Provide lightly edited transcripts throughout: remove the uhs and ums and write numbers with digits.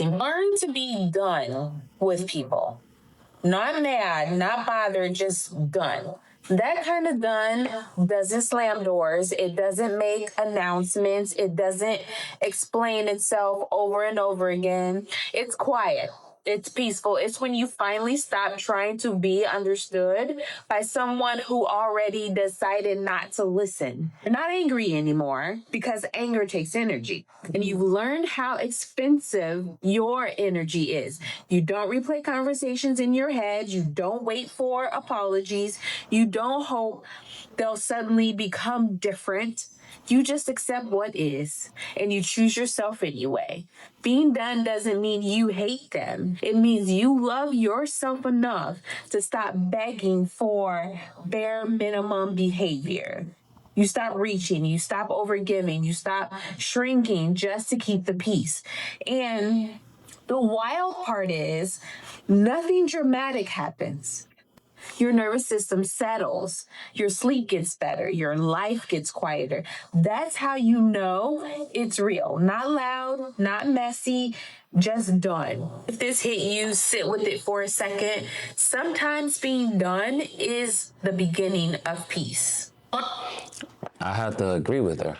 noticing. Learn to be done with people. Not mad, not bothered, just done. That kind of done doesn't slam doors. It doesn't make announcements. It doesn't explain itself over and over again. It's quiet. It's peaceful. It's when you finally stop trying to be understood by someone who already decided not to listen. You're not angry anymore because anger takes energy. And you've learned how expensive your energy is. You don't replay conversations in your head. You don't wait for apologies. You don't hope they'll suddenly become different. You just accept what is and you choose yourself anyway. Being done doesn't mean you hate them. It means you love yourself enough to stop begging for bare minimum behavior. You stop reaching, you stop overgiving, you stop shrinking just to keep the peace. And the wild part is nothing dramatic happens. Your nervous system settles, your sleep gets better, your life gets quieter. That's how you know it's real. Not loud, not messy, just done. If this hit you, sit with it for a second. Sometimes being done is the beginning of peace. I have to agree with her.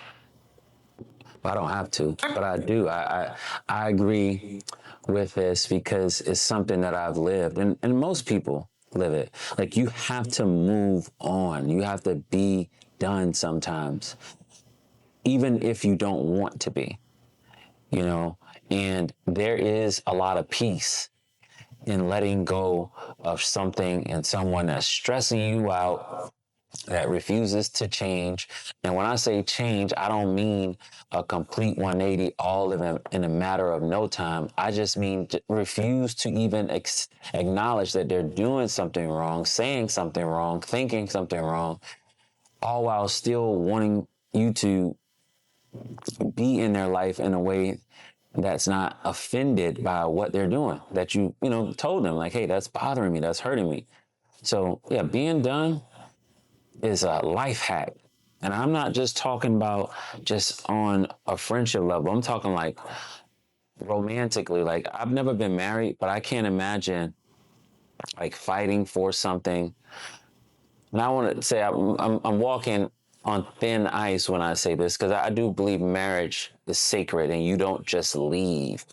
I don't have to, but I do. I agree with this because it's something that I've lived, and most people live it. Like, you have to move on. You have to be done sometimes, even if you don't want to be, and there is a lot of peace in letting go of something and someone that's stressing you out, that refuses to change. And when I say change, I don't mean a complete 180 all in a matter of no time. I just mean to refuse to even acknowledge that they're doing something wrong, saying something wrong, thinking something wrong, all while still wanting you to be in their life in a way that's not offended by what they're doing, that you told them, like, hey, that's bothering me, that's hurting me. So yeah, being done is a life hack. And I'm not just talking about just on a friendship level. I'm talking like romantically. Like, I've never been married, but I can't imagine like fighting for something. And I want to say I'm walking on thin ice when I say this, because I do believe marriage is sacred and you don't just leave.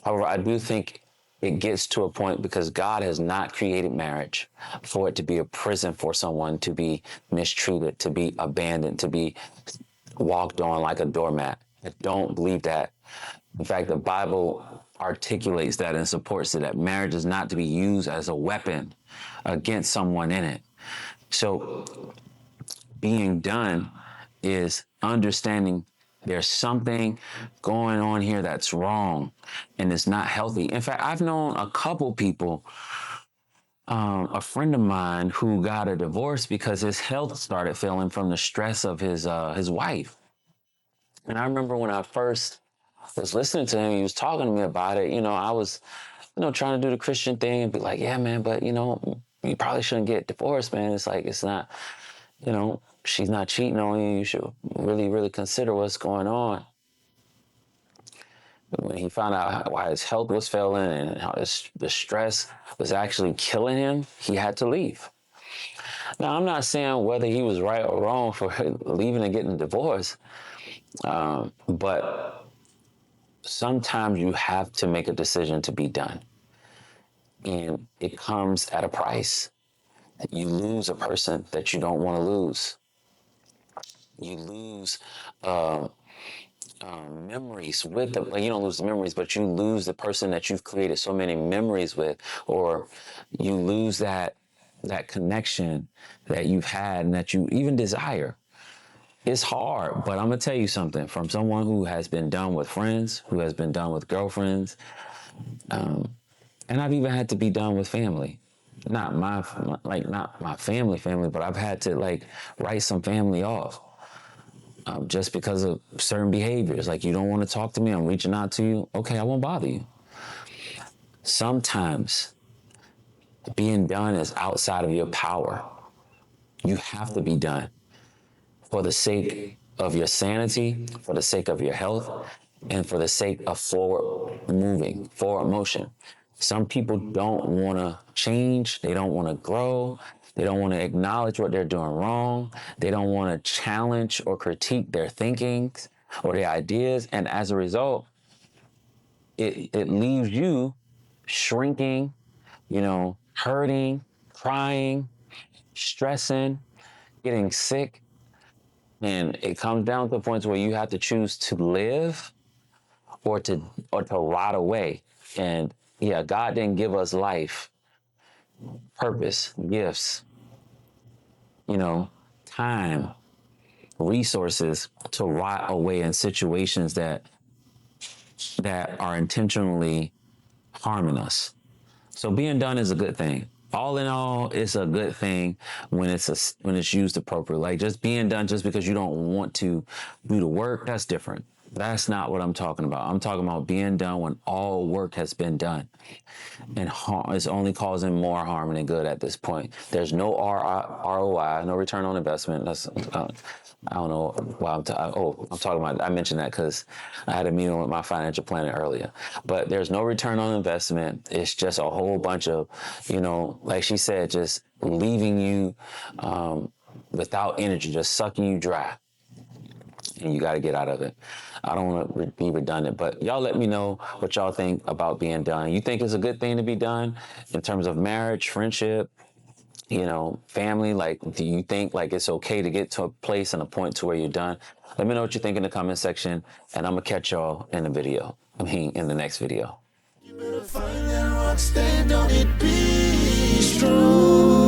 However, I do think it gets to a point, because God has not created marriage for it to be a prison for someone to be mistreated, to be abandoned, to be walked on like a doormat. I don't believe that. In fact, the Bible articulates that and supports it, that marriage is not to be used as a weapon against someone in it. So being done is understanding there's something going on here that's wrong and it's not healthy. In fact, I've known a couple people, a friend of mine who got a divorce because his health started failing from the stress of his wife. And I remember when I first was listening to him, he was talking to me about it. I was, trying to do the Christian thing and be like, yeah, man, but you probably shouldn't get divorced, man. It's like, it's not, she's not cheating on you. You should really, really consider what's going on. But when he found out why his health was failing and how the stress was actually killing him, he had to leave. Now, I'm not saying whether he was right or wrong for leaving and getting divorced, but sometimes you have to make a decision to be done. And it comes at a price. You lose a person that you don't want to lose. You lose memories with them. Like, you don't lose the memories, but you lose the person that you've created so many memories with, or you lose that connection that you've had and that you even desire. It's hard, but I'm going to tell you something from someone who has been done with friends, who has been done with girlfriends, and I've even had to be done with family. Not my family, but I've had to write some family off just because of certain behaviors. Like, you don't want to talk to me, I'm reaching out to you. Okay, I won't bother you. Sometimes being done is outside of your power. You have to be done for the sake of your sanity, for the sake of your health, and for the sake of forward motion. Some people don't want to change. They don't want to grow. They don't want to acknowledge what they're doing wrong. They don't want to challenge or critique their thinkings or their ideas. And as a result, it leaves you shrinking, hurting, crying, stressing, getting sick. And it comes down to the points where you have to choose to live or to rot away. And yeah, God didn't give us life, purpose, gifts, time, resources to rot away in situations that are intentionally harming us. So being done is a good thing. All in all, it's a good thing when it's used appropriately. Like just being done just because you don't want to do the work, that's different. That's not what I'm talking about. I'm talking about being done when all work has been done. And it's only causing more harm than good at this point. There's no ROI, no return on investment. I don't know why I'm talking about, I mentioned that because I had a meeting with my financial planner earlier. But there's no return on investment. It's just a whole bunch of, like she said, just leaving you without energy, just sucking you dry. And you got to get out of it. I don't want to be redundant, but y'all let me know what y'all think about being done. You think it's a good thing to be done in terms of marriage, friendship, family? Like, do you think like it's okay to get to a place and a point to where you're done? Let me know what you think in the comment section, and I'm gonna catch y'all in the next video. You better find that rock, stand on it, be strong.